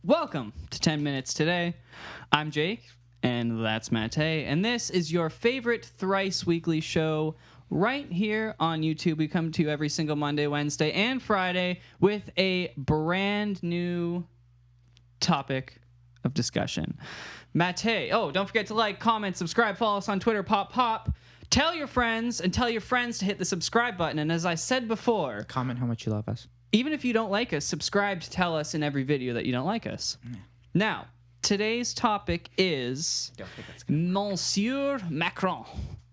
Welcome to 10 Minutes Today. I'm Jake, and that's Matej, and this is your favorite thrice weekly show right here on YouTube. We come to you every single Monday, Wednesday, and Friday with a brand new topic of discussion. Matej, don't forget to like, comment, subscribe, follow us on Twitter, pop. Tell your friends, and tell your friends to hit the subscribe button, and as I said before... Comment how much you love us. Even if you don't like us, subscribe to tell us in every video that you don't like us. Yeah. Now, today's topic is Monsieur Macron.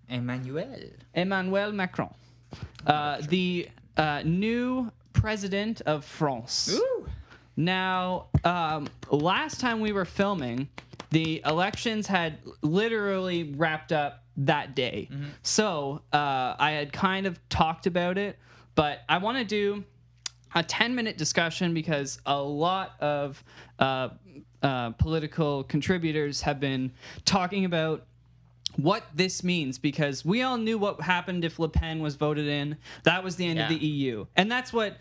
Emmanuel Macron. The new president of France. Ooh. Now, last time we were filming, the elections had literally wrapped up that day. Mm-hmm. So I had kind of talked about it, but I want to do a 10-minute discussion because a lot of political contributors have been talking about what this means, because we all knew what happened if Le Pen was voted in. That was the end of the EU. And that's what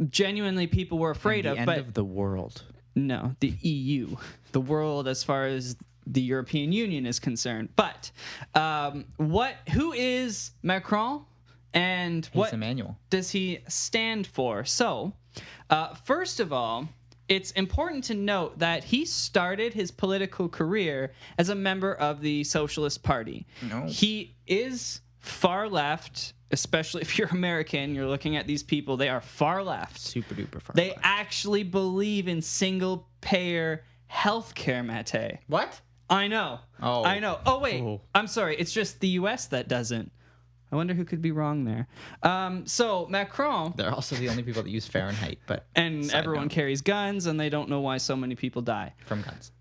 genuinely people were afraid of. The end of the world. No, the EU. The world as far as the European Union is concerned. But who is Macron? And what does he stand for? So, first of all, it's important to note that he started his political career as a member of the Socialist Party. No. He is far left, especially if you're American. You're looking at these people. They are far left. Super duper far left. They actually believe in single-payer healthcare, Matej. What? I know. Oh. I know. Oh, wait. Oh. I'm sorry. It's just the U.S. that doesn't. I wonder who could be wrong there. So Macron... They're also the only people that use Fahrenheit, but... And everyone carries guns, and they don't know why so many people die. From guns.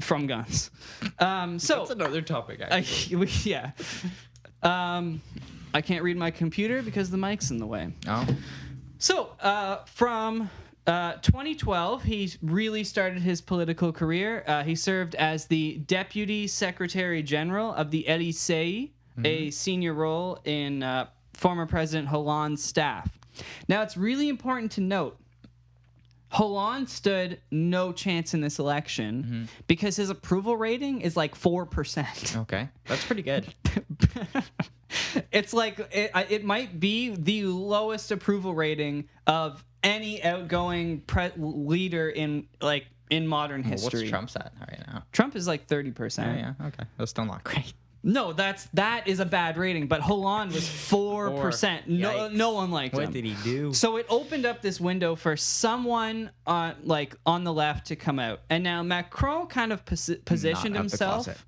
From guns. So that's another topic, actually. I can't read my computer because the mic's in the way. Oh. So, from 2012, he really started his political career. He served as the Deputy Secretary General of the Élysée, a senior role in former President Hollande's staff. Now, it's really important to note, Hollande stood no chance in this election because his approval rating is like 4%. Okay, that's pretty good. It's like, it might be the lowest approval rating of any outgoing leader in modern history. What's Trump's at right now? Trump is like 30%. Oh, yeah, okay. That's still not great. No, that is a bad rating, but Hollande was 4%. No one liked him. What did he do? So it opened up this window for someone on the left to come out. And now Macron kind of positioned himself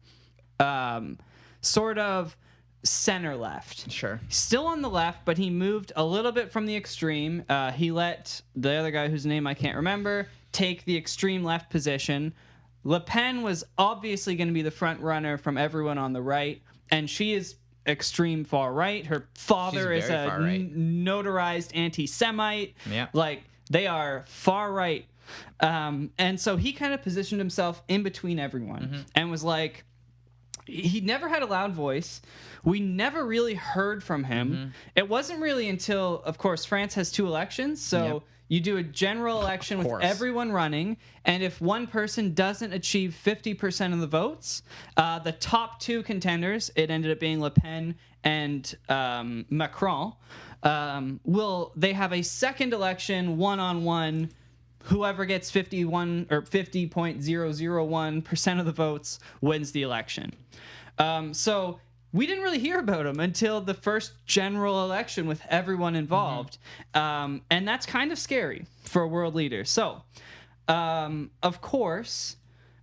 sort of center left. Sure. Still on the left, but he moved a little bit from the extreme. He let the other guy whose name I can't remember take the extreme left position. Le Pen was obviously going to be the front runner from everyone on the right, and she is extreme far right. Her father is a notarized anti-Semite. Yeah. Like, they are far right. And so he kind of positioned himself in between everyone and was like, he never had a loud voice. We never really heard from him. It wasn't really until, of course, France has 2 elections, so you do a general election with everyone running, and if one person doesn't achieve 50% of the votes, the top 2 contenders, it ended up being Le Pen and Macron, they have a second election, one-on-one. Whoever gets 51 or 50.001% of the votes wins the election. So we didn't really hear about him until the first general election with everyone involved. And that's kind of scary for a world leader. So, of course,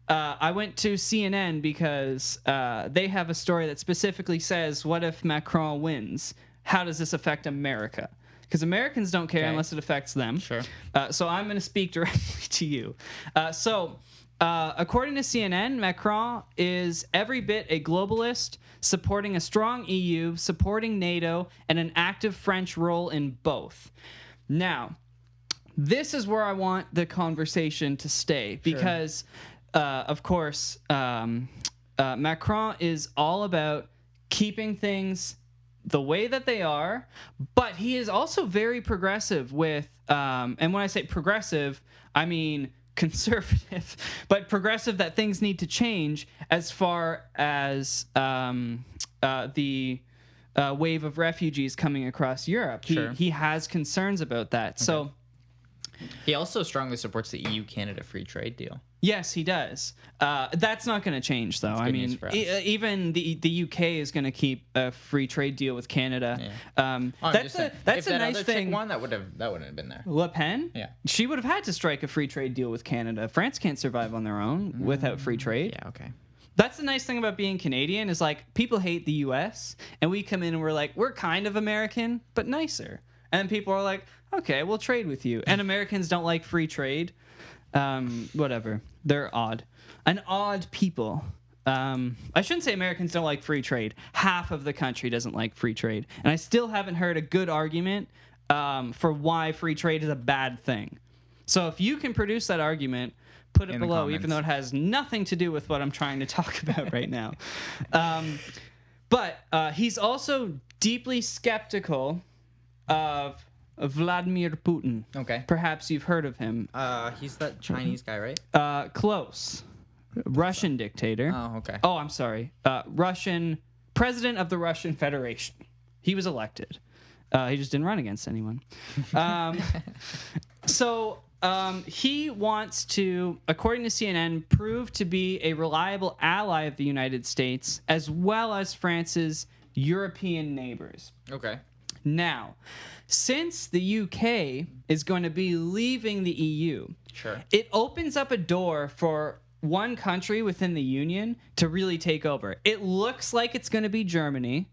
I went to CNN because they have a story that specifically says, what if Macron wins? How does this affect America? Because Americans don't care unless it affects them. Sure. So I'm going to speak directly to you. According to CNN, Macron is every bit a globalist, supporting a strong EU, supporting NATO, and an active French role in both. Now, this is where I want the conversation to stay because, of course, Macron is all about keeping things the way that they are, but he is also very progressive with, and when I say progressive, I mean conservative, but progressive that things need to change as far as the wave of refugees coming across Europe. Sure. He has concerns about that. Okay. So he also strongly supports the EU-Canada free trade deal. Yes, he does. That's not going to change, though. I mean, even the UK is going to keep a free trade deal with Canada. Yeah. That's a nice thing. One that wouldn't have been there. Le Pen? Yeah. She would have had to strike a free trade deal with Canada. France can't survive on their own without free trade. Yeah, okay. That's the nice thing about being Canadian is like people hate the US and we come in and we're like, we're kind of American, but nicer. And people are like, okay, we'll trade with you. And Americans don't like free trade. Whatever. They're odd. An odd people. I shouldn't say Americans don't like free trade. Half of the country doesn't like free trade. And I still haven't heard a good argument for why free trade is a bad thing. So if you can produce that argument, put it below, even though it has nothing to do with what I'm trying to talk about right now. But he's also deeply skeptical of Vladimir Putin. Okay. Perhaps you've heard of him. He's that Chinese guy, right? Close. Russian dictator. Oh, okay. Oh, I'm sorry. Russian president of the Russian Federation. He was elected. He just didn't run against anyone. So he wants to, according to CNN, prove to be a reliable ally of the United States as well as France's European neighbors. Okay. Now, since the UK is going to be leaving the EU, sure, it opens up a door for one country within the Union to really take over. It looks like it's going to be Germany,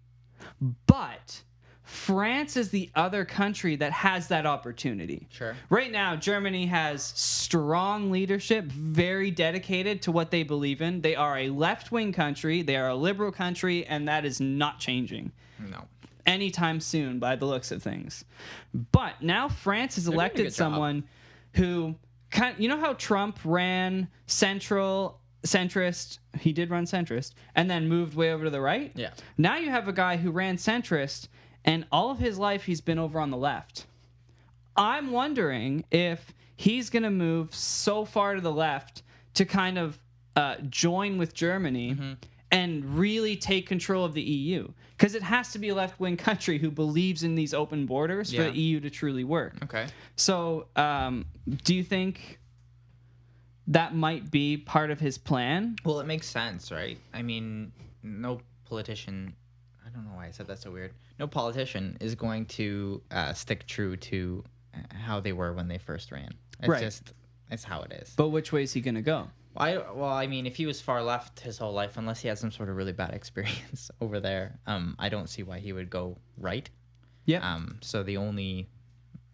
but France is the other country that has that opportunity. Sure. Right now, Germany has strong leadership, very dedicated to what they believe in. They are a left-wing country, they are a liberal country, and that is not changing. No. Anytime soon by the looks of things. But now France has elected someone who you know how Trump ran centrist, he did run centrist, and then moved way over to the right? Yeah. Now you have a guy who ran centrist, and all of his life he's been over on the left. I'm wondering if he's going to move so far to the left to kind of join with Germany and really take control of the EU. Because it has to be a left-wing country who believes in these open borders for the EU to truly work. Okay. So do you think that might be part of his plan? Well, it makes sense, right? I mean, no politician... I don't know why I said that so weird. No politician is going to stick true to how they were when they first ran. It's how it is. But which way is he going to go? Well, I mean, if he was far left his whole life, unless he had some sort of really bad experience over there, I don't see why he would go right. Yeah. So the only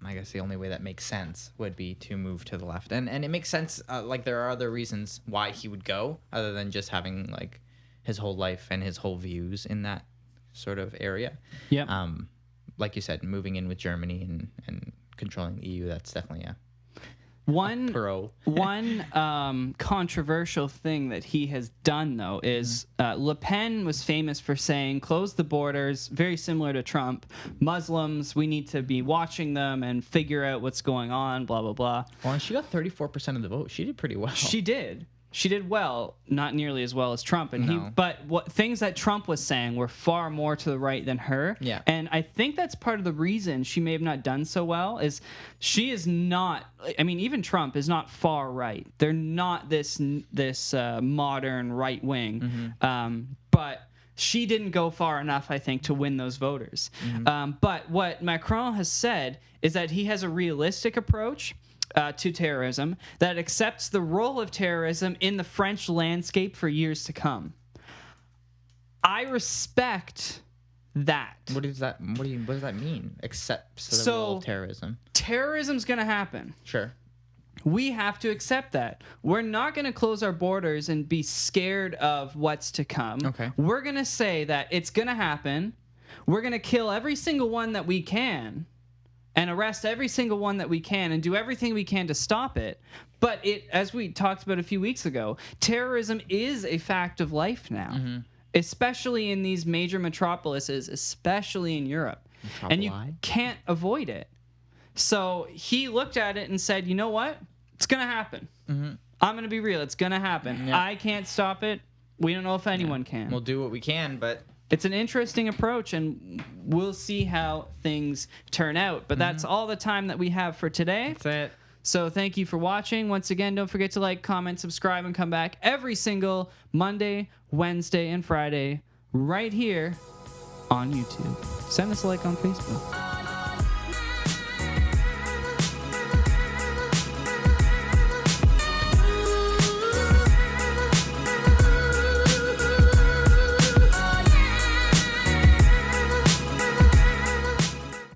way that makes sense would be to move to the left, and it makes sense. Like there are other reasons why he would go, other than just having like his whole life and his whole views in that sort of area. Yeah. Like you said, moving in with Germany and controlling the EU, that's definitely one controversial thing that he has done, though, is Le Pen was famous for saying, close the borders, very similar to Trump. Muslims, we need to be watching them and figure out what's going on, blah, blah, blah. Well, and she got 34% of the vote. She did pretty well. She did. She did well, not nearly as well as Trump, and but what things that Trump was saying were far more to the right than her. Yeah. And I think that's part of the reason she may have not done so well is she is not. I mean, even Trump is not far right. They're not this modern right wing. But she didn't go far enough, I think, to win those voters. But what Macron has said is that he has a realistic approach to terrorism that accepts the role of terrorism in the French landscape for years to come. I respect that. What does that mean? Accepts the role of terrorism. Terrorism's going to happen. Sure. We have to accept that. We're not going to close our borders and be scared of what's to come. Okay. We're going to say that it's going to happen. We're going to kill every single one that we can and arrest every single one that we can and do everything we can to stop it. But as we talked about a few weeks ago, terrorism is a fact of life now, especially in these major metropolises, especially in Europe. And you can't avoid it. So he looked at it and said, you know what? It's going to happen. Mm-hmm. I'm going to be real. It's going to happen. Yeah. I can't stop it. We don't know if anyone can. We'll do what we can, but It's an interesting approach, and we'll see how things turn out. But that's all the time that we have for today. that's it. So thank you for watching. Once again, don't forget to like, comment, subscribe, and come back every single Monday, Wednesday, and Friday right here on YouTube. Send us a like on Facebook.